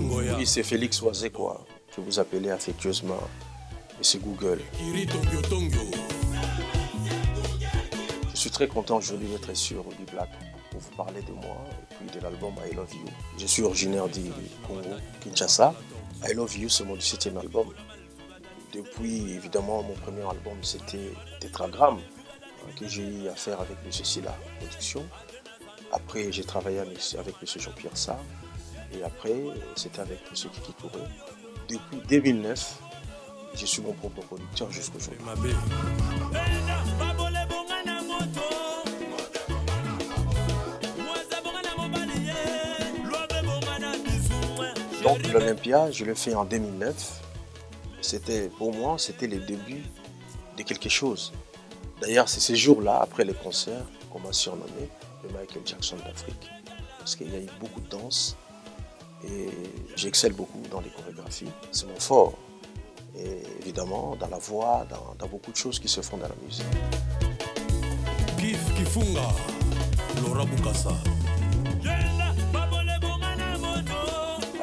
Oui, c'est Félix Oisé, quoi, que vous appelez affectueusement Monsieur Google. Je suis très content aujourd'hui d'être sur Ruby Black pour vous parler de moi et puis de l'album I Love You. Je suis originaire du Congo, Kinshasa. I Love You, c'est mon 17e album. Depuis, évidemment, mon premier album, c'était Tétragramme, que j'ai eu à faire avec M. Silla Production. Après, j'ai travaillé avec M. Jean-Pierre Sarr. Et après, c'était avec M. Kiki Touré. Depuis 2009, je suis mon propre producteur jusqu'aujourd'hui. Donc l'Olympia, je l'ai fait en 2009. Pour moi, c'était le début de quelque chose. D'ailleurs, c'est ces jours-là, après les concerts, qu'on m'a surnommé le Michael Jackson d'Afrique. Parce qu'il y a eu beaucoup de danse et j'excelle beaucoup dans les chorégraphies. C'est mon fort. Et évidemment, dans la voix, dans beaucoup de choses qui se font dans la musique. Kif Kifunga, Laura Bukasa.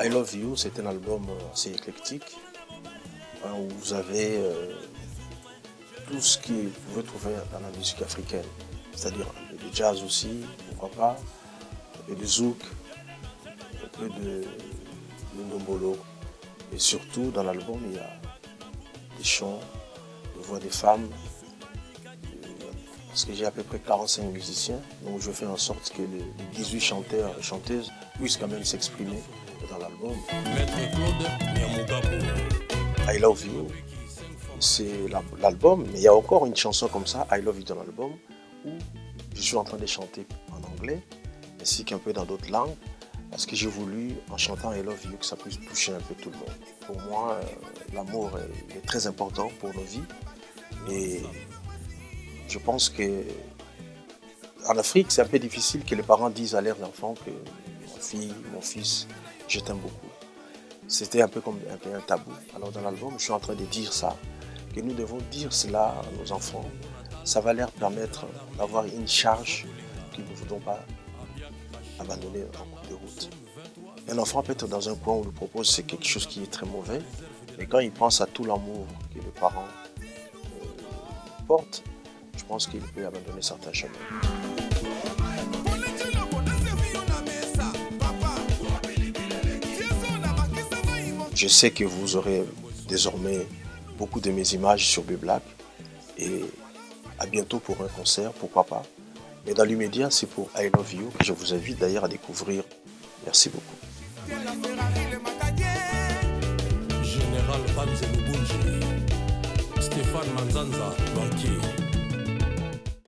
I Love You, c'est un album assez éclectique, où vous avez tout ce que vous pouvez trouver dans la musique africaine, c'est-à-dire un peu de jazz aussi, pourquoi pas, un peu de zouk, un peu de ndombolo, et surtout dans l'album il y a des chants, des voix des femmes, parce que j'ai à peu près 45 musiciens, donc je fais en sorte que les 18 chanteurs et chanteuses puissent quand même s'exprimer dans l'album. I Love You, c'est l'album, mais il y a encore une chanson comme ça, I Love You dans l'album, où je suis en train de chanter en anglais, ainsi qu'un peu dans d'autres langues, parce que j'ai voulu, en chantant I Love You, que ça puisse toucher un peu tout le monde. Pour moi, l'amour est très important pour nos vies, et je pense que en Afrique, c'est un peu difficile que les parents disent à leurs enfants que ma fille, mon fils, je t'aime beaucoup. C'était un peu un tabou. Alors dans l'album, je suis en train de dire ça, que nous devons dire cela à nos enfants. Ça va leur permettre d'avoir une charge que nous ne voulons pas abandonner en cours de route. Un enfant peut être dans un coin où on lui propose c'est quelque chose qui est très mauvais, mais quand il pense à tout l'amour que les parents portent, je pense qu'il peut abandonner certains chemins. Je sais que vous aurez désormais beaucoup de mes images sur B-Black et à bientôt pour un concert, pourquoi pas. Mais dans l'immédiat, c'est pour I Love You que je vous invite d'ailleurs à découvrir. Merci beaucoup. Général Panze Lubunji, Stéphane Manzanza, banquier.